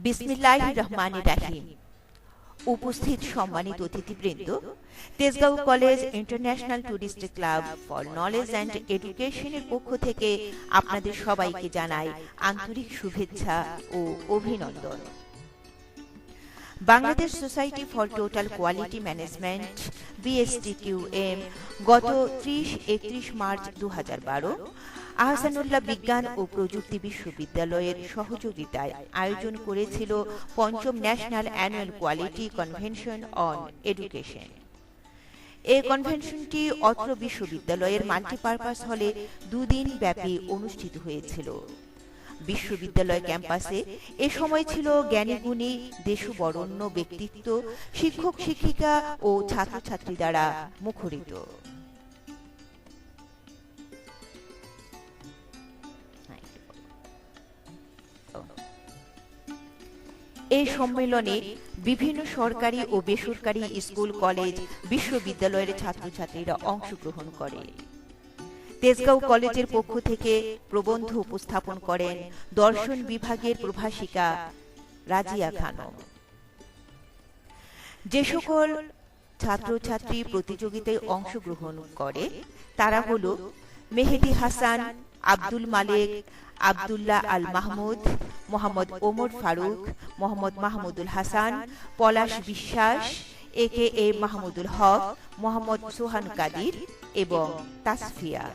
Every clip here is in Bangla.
বিসমিল্লাহির রহমানির রহিম। উপস্থিত সম্মানিত অতিথিবৃন্দ, Tejgaon college international tourist club for knowledge and এডুকেশনের পক্ষ থেকে আপনাদের সবাইকে জানাই আন্তরিক শুভেচ্ছা ও অভিনন্দন। Bangladesh society for total quality management BSTQM গত 30-31 মার্চ 2012 আহসানুল্লাহ বিজ্ঞান ও প্রযুক্তি বিশ্ববিদ্যালয়ের সহযোগিতায় আয়োজন করেছিল পঞ্চম national annual quality convention on education. এই কনভেনশনটি অত্র বিশ্ববিদ্যালয়ের মাল্টিপারপাস হলে দুদিন ব্যাপী অনুষ্ঠিত হয়েছিল। বিশ্ববিদ্যালয় ক্যাম্পাসে এ সময় ছিল জ্ঞানীগুণী দেশবরেণ্য ব্যক্তিত্ব, শিক্ষক শিক্ষিকা ও ছাত্রছাত্রী দ্বারা মুখরিত। এই সম্মেলনে বিভিন্ন সরকারি ও বেসরকারি স্কুল, কলেজ, বিশ্ববিদ্যালয়ের ছাত্রছাত্রীরা অংশগ্রহণ করে। তেজগাঁও কলেজের পক্ষ থেকে প্রবন্ধ উপস্থাপন করেন দর্শন বিভাগের প্রভাষিকা রাজিয়া খানম। যে সকল ছাত্রছাত্রী প্রতিযোগিতায় অংশগ্রহণ করে তারা হল মেহেদি হাসান, আব্দুল মালিক, আব্দুল্লাহ আল মাহমুদ, মোহাম্মদ ওমর ফারুক, মোহাম্মদ মাহমুদুল হাসান, পলাশ বিশ্বাস, AKA মাহমুদুল হক, মোহাম্মদ সোহান কাদির এবং তাসফিয়া।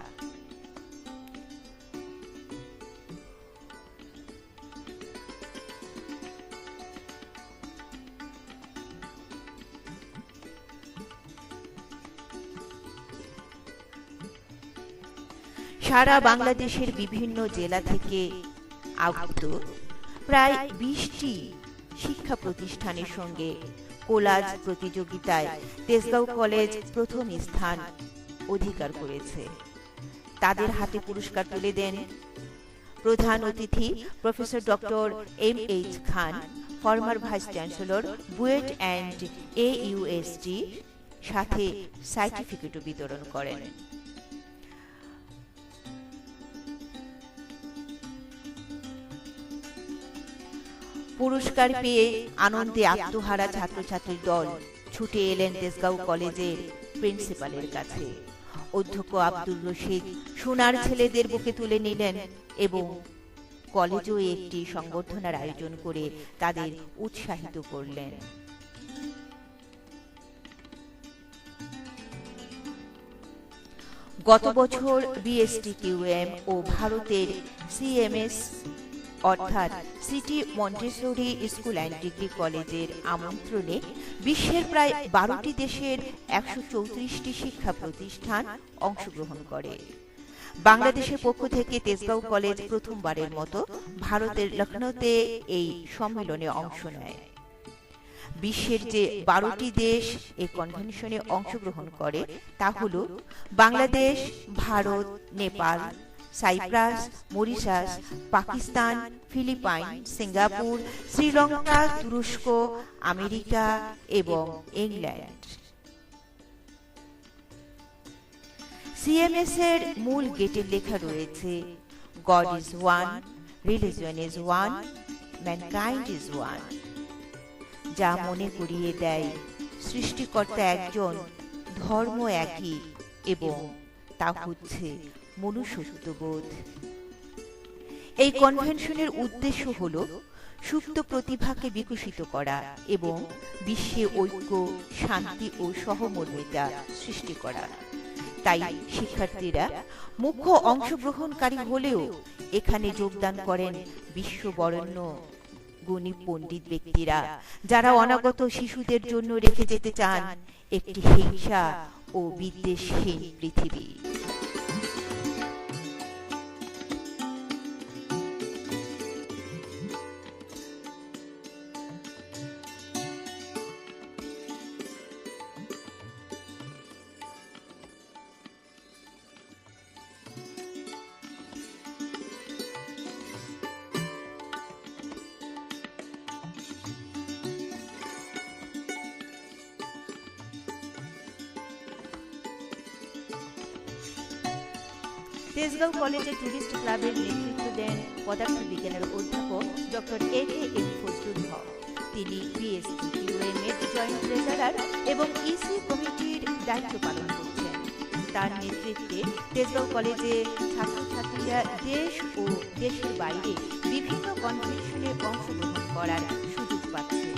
সারা বাংলাদেশের বিভিন্ন জেলা থেকে আগত প্রায় 20টি শিক্ষা প্রতিষ্ঠানের সঙ্গে কোলাজ প্রতিযোগিতায় তেজগাঁও কলেজ প্রথম স্থান অধিকার করেছে। তাদের হাতে পুরস্কার তুলে দেন প্রধান অতিথি professor doctor MH Khan, former vice chancellor, BUET and AUST, সাথে সার্টিফিকেটও বিতরণ করেন। পুরস্কার পেয়ে আনন্দে আত্মহারা ছাত্রছাত্রীর দল ছুটে এলেন তেজগাঁও কলেজের প্রিন্সিপালের কাছে। অধ্যক্ষ আব্দুর রশিদ সোনার ছেলেদের বুকে তুলে নিলেন এবং কলেজেও একটি সংবর্ধনার আয়োজন করে তাদের উৎসাহিত করলেন। গত বছর BSTQM ও ভারতের CMS অর্থাৎ city Montessori school and degree কলেজের আমন্ত্রণে বিশ্বের প্রায় 12টি দেশের 134টি শিক্ষা প্রতিষ্ঠান অংশগ্রহণ করে। বাংলাদেশের পক্ষ থেকে তেজগাঁও কলেজ প্রথমবারের মতো ভারতের লখনৌতে এই সম্মেলনে অংশ নেয়। বিশ্বের যে 12টি দেশ এই কনভেনশনে অংশগ্রহণ করে তা হল Bangladesh, Bharat, Nepal, Cyprus, Mauritius, Pakistan, Philippines, Singapore, Sri Lanka, তুরস্ক, আমেরিকা এবং ইংল্যান্ড। CMS এর মূল গেটের লেখা রয়েছে, god is one, religion is one, mankind is one, যা মনে করিয়ে দেয় সৃষ্টিকর্তা একজন, ধর্ম একই এবং তা হচ্ছে মনুষ্যত্ববোধ। এই কনভেনশনের উদ্দেশ্য হল সুপ্ত প্রতিভাকে বিকশিত করা এবং বিশ্বে ঐক্য, শান্তি ও সহমর্মিতা সৃষ্টি করা। তাই শিক্ষার্থীরা মুখ্য অংশগ্রহণকারী হলেও এখানে যোগদান করেন বিশ্ববরেণ্য গুণী পণ্ডিত ব্যক্তিরা, যারা অনাগত শিশুদের জন্য রেখে যেতে চান একটি হিংসা ও বিদ্বেষহীন পৃথিবী। তেজগাঁও কলেজে টুরিস্ট ক্লাবের নেতৃত্ব দেন পদার্থবিজ্ঞানের অধ্যাপক ডক্টর এ.কে.এম. ফজলুল হক। তিনি বিএসসি ইউএমএর জয়েন্ট ট্রেজারার এবং ইসি কমিটির দায়িত্ব পালন করছেন। তার নেতৃত্বে তেজগাঁও কলেজে ছাত্রছাত্রীরা দেশ ও দেশের বাইরে বিভিন্ন কনভেনশনে অংশগ্রহণ করার সুযোগ পাচ্ছে।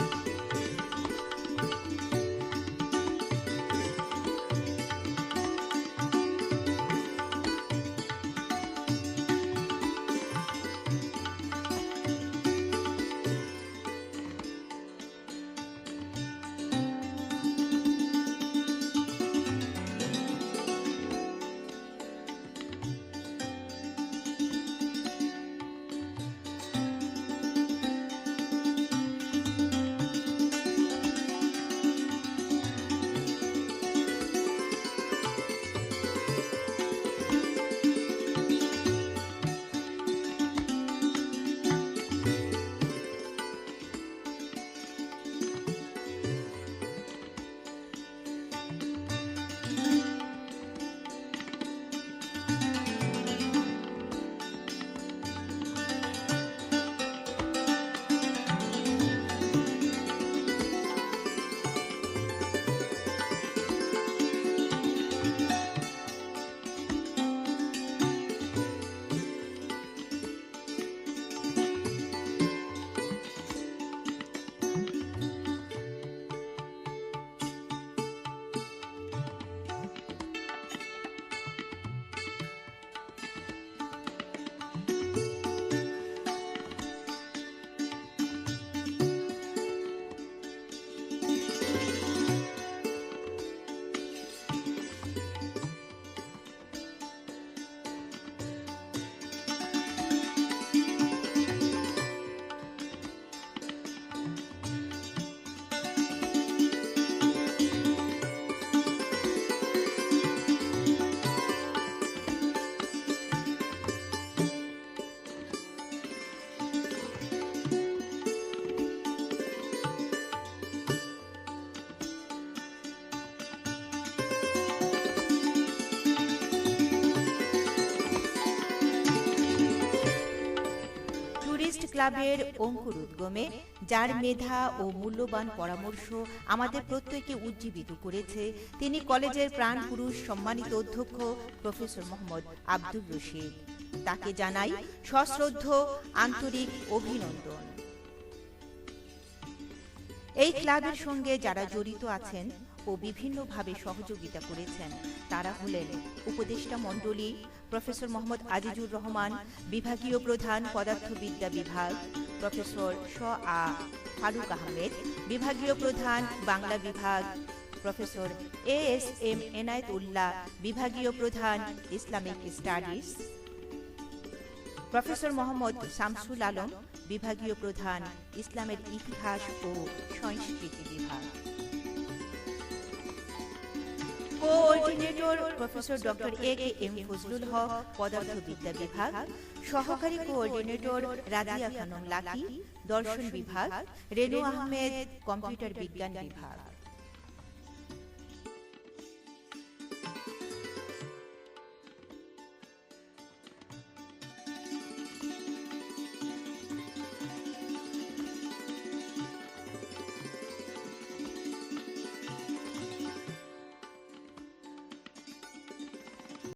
ক্লাবের অঙ্কুর উদ্গমে যার মেধা ও মূল্যবান পরামর্শ আমাদের প্রত্যেককে উজ্জীবিত করেছে, তিনি কলেজের প্রাণ পুরুষ সম্মানিত অধ্যক্ষ প্রফেসর মোহাম্মদ আব্দুর রশিদ। তাকে জানাই সশ্রদ্ধ আন্তরিক অভিনন্দন। এই ক্লাবের সঙ্গে যারা জড়িত আছেন ও বিভিন্নভাবে সহযোগিতা করেছেন তারা হলেন উপদেষ্টা মণ্ডলী প্রফেসর মোহাম্মদ আজিজুর রহমান, বিভাগীয় প্রধান পদার্থবিদ্যা বিভাগ প্রফেসর শ.আ. ফারুক আহমেদ, বিভাগীয় প্রধান বাংলা বিভাগ প্রফেসর এ.এস.এম. এনায়েত উল্লাহ, বিভাগীয় প্রধান Islamic studies professor Mohammad Shamsul Alam, বিভাগীয় প্রধান ইসলামের ইতিহাস ও সংস্কৃতি বিভাগ, coordinator professor doctor A K M. Fazlul Haque, পদার্থবিদ্যা বিভাগ, সহকারী কোঅর্ডিনেটর রাজিয়া খানম লাকি, দর্শন বিভাগ, রেনু আহমেদ, কম্পিউটার বিজ্ঞান বিভাগ।